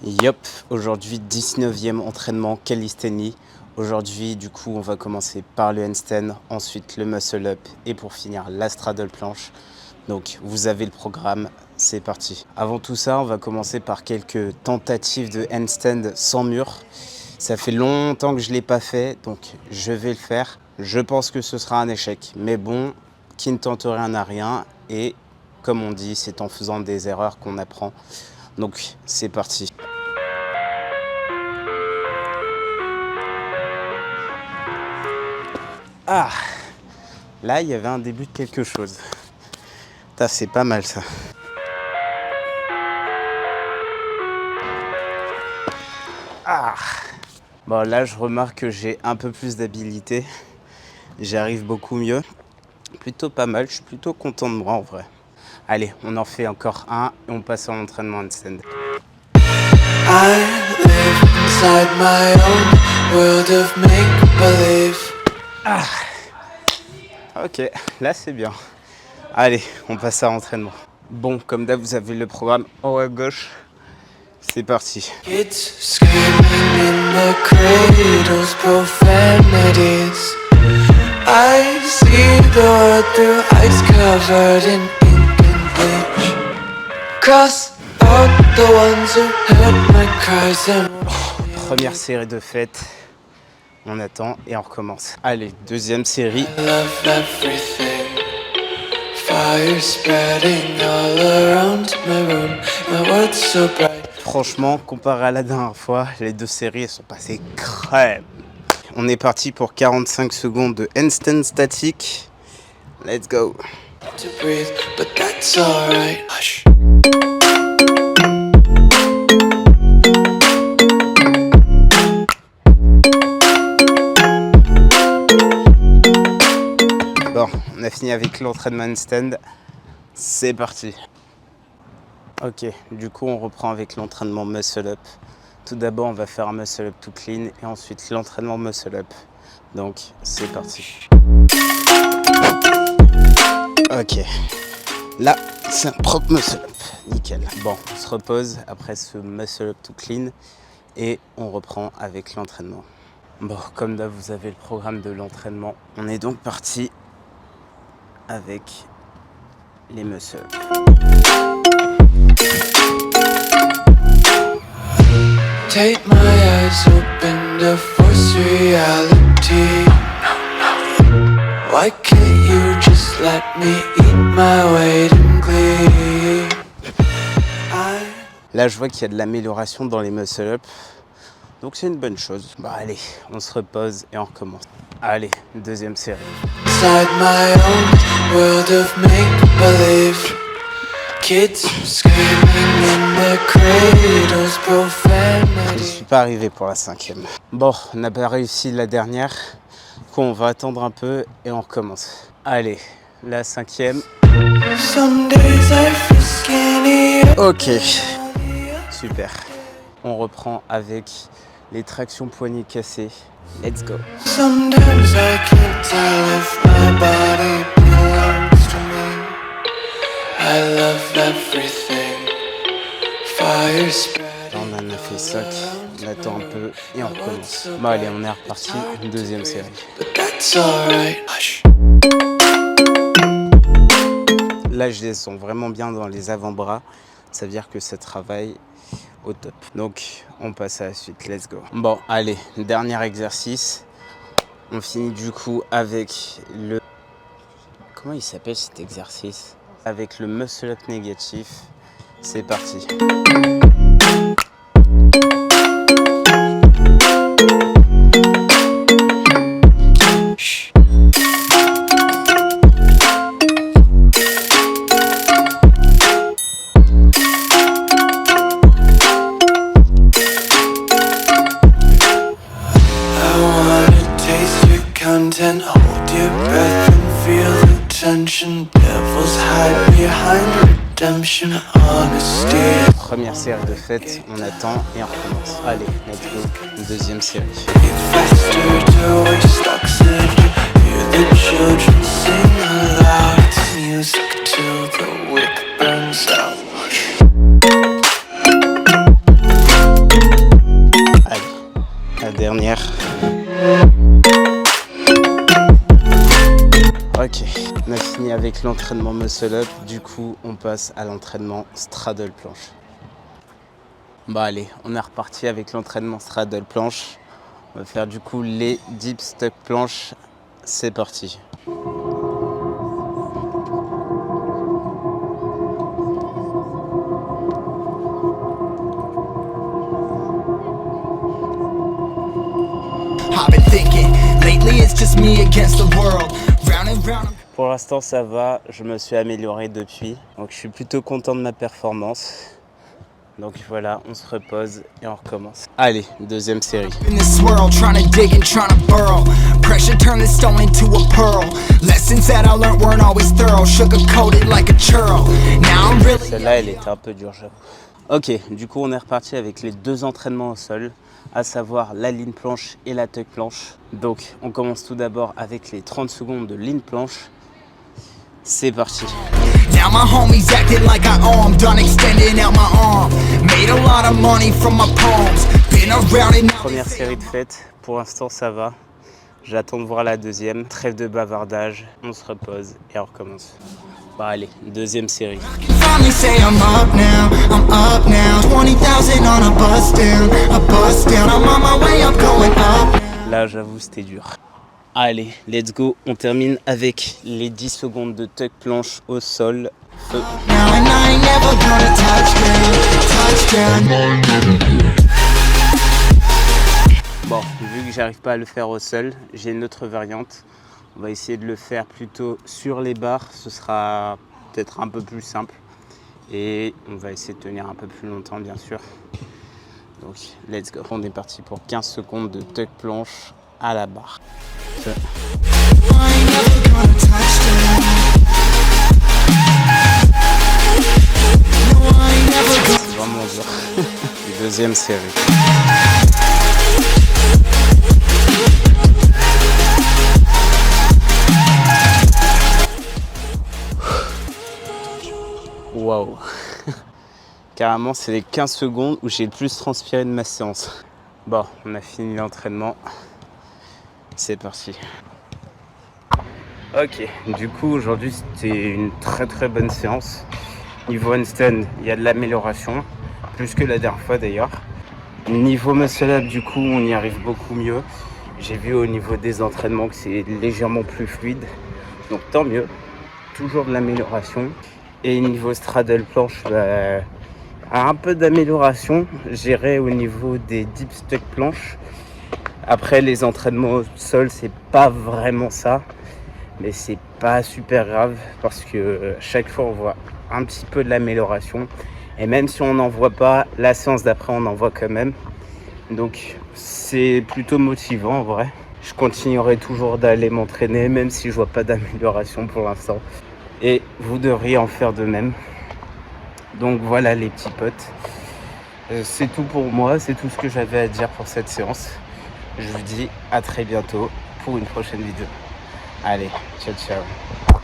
Yup, aujourd'hui 19e entraînement calisthénie. Aujourd'hui, du coup, on va commencer par le handstand, ensuite le muscle up et pour finir la straddle planche. Donc, vous avez le programme, c'est parti. Avant tout ça, on va commencer par quelques tentatives de handstand sans mur. Ça fait longtemps que je ne l'ai pas fait, donc je vais le faire. Je pense que ce sera un échec, mais bon, qui ne tente rien n'a rien. Et comme on dit, c'est en faisant des erreurs qu'on apprend. Donc, c'est parti. Ah, là, il y avait un début de quelque chose. C'est pas mal, ça. Ah. Bon, là, je remarque que j'ai un peu plus d'habilité. J'arrive beaucoup mieux. Plutôt pas mal. Je suis plutôt content de moi, en vrai. Allez, on en fait encore un et on passe à l'entraînement handstand. I live inside my own world of make-believe. Ah. Ok, là c'est bien. Allez, on passe à l'entraînement. Bon, comme d'hab, vous avez le programme en haut à gauche. C'est parti. Kids screaming in the cradles, profanities. I see the world through ice covered in ink and bleach. Cross out the ones who heard my cries and... Première série de fêtes. On attend et on recommence. Allez, deuxième série. I love everything. Fire spreading all around my room. My world's so bright. Franchement, comparé à la dernière fois, les deux séries elles sont passées crème. On est parti pour 45 secondes de handstand statique. Let's go. To breathe, but that's all right. Hush. Bon, on a fini avec l'entraînement handstand. C'est parti. Ok, du coup on reprend avec l'entraînement muscle up. Tout d'abord on va faire un muscle up to clean et ensuite l'entraînement muscle up. Donc c'est parti. Ok, là c'est un propre muscle up, nickel. Bon, on se repose après ce muscle up to clean et on reprend avec l'entraînement. Bon, comme d'hab vous avez le programme de l'entraînement. On est donc parti avec les muscle up. Take my eyes open to force reality. Why can't you just let me eat my weight in glee? Là, je vois qu'il y a de l'amélioration dans les muscle-up. Donc, c'est une bonne chose. Bon, allez, on se repose et on recommence. Allez, deuxième série. Inside my own world of make-believe. Kids screaming in their cradles, profanity. Je suis pas arrivé pour la cinquième. Bon, on n'a pas réussi la dernière. Du coup, on va attendre un peu et on recommence. Allez, la cinquième. Ok, super. On reprend avec les tractions poignets cassées. Let's go. Sometimes I can't tell if my body belongs to me. I love everything. Fire spread. On en a fait 5, on attend un peu et on recommence. Bon allez, on est reparti, une deuxième série. Là, je les sens vraiment bien dans les avant-bras. Ça veut dire que ça travaille au top. Donc, on passe à la suite. Let's go. Bon, allez, dernier exercice. On finit du coup avec le... Comment il s'appelle cet exercice? Avec le muscle-up négatif. C'est parti. And hold your breath and feel the tension. Devils hide behind redemption, honesty. Première série de fêtes, on attend et on recommence. Allez, let's go. Deuxième série. Faster to waste oxygen. Hear the children sing aloud. It's music till the wick burns out. dernière. Ok, on a fini avec l'entraînement muscle up, du coup on passe à l'entraînement straddle planche. Bah allez, on est reparti avec l'entraînement straddle planche. On va faire du coup les dips tuck planche, c'est parti. Pour l'instant ça va, je me suis amélioré depuis, donc je suis plutôt content de ma performance. Donc voilà, on se repose et on recommence. Allez, deuxième série. Celle-là, elle était un peu dure, j'avoue. Ok, du coup on est reparti avec les deux entraînements au sol, à savoir la lean planche et la tuck planche. Donc on commence tout d'abord avec les 30 secondes de lean planche. C'est parti. Première série de fête, pour l'instant ça va. J'attends de voir la deuxième. Trêve de bavardage, on se repose et on recommence. Bah allez, deuxième série. Là j'avoue c'était dur. Allez, let's go, on termine avec les 10 secondes de tuck planche au sol. Feu. Bon, vu que j'arrive pas à le faire au sol, j'ai une autre variante. On va essayer de le faire plutôt sur les barres, ce sera peut-être un peu plus simple. Et on va essayer de tenir un peu plus longtemps bien sûr. Donc let's go, on est parti pour 15 secondes de tuck planche à la barre. C'est vraiment dur. Deuxième série. Waouh. Carrément, c'est les 15 secondes où j'ai le plus transpiré de ma séance. Bon, on a fini l'entraînement. C'est parti. Ok, du coup aujourd'hui c'était une très bonne séance. Niveau handstand, il y a de l'amélioration, plus que la dernière fois d'ailleurs. Niveau muscle up, du coup on y arrive beaucoup mieux. J'ai vu au niveau des entraînements que c'est légèrement plus fluide, donc tant mieux. Toujours de l'amélioration. Et niveau straddle planche, un peu d'amélioration. J'irai au niveau des dips tuck planche. Après les entraînements au sol, c'est pas vraiment ça, mais c'est pas super grave parce que chaque fois on voit un petit peu de l'amélioration et même si on n'en voit pas, la séance d'après on en voit quand même, donc c'est plutôt motivant en vrai. Je continuerai toujours d'aller m'entraîner même si je vois pas d'amélioration pour l'instant et vous devriez en faire de même. Donc voilà les petits potes, c'est tout pour moi, c'est tout ce que j'avais à dire pour cette séance. Je vous dis à très bientôt pour une prochaine vidéo. Allez, ciao ciao.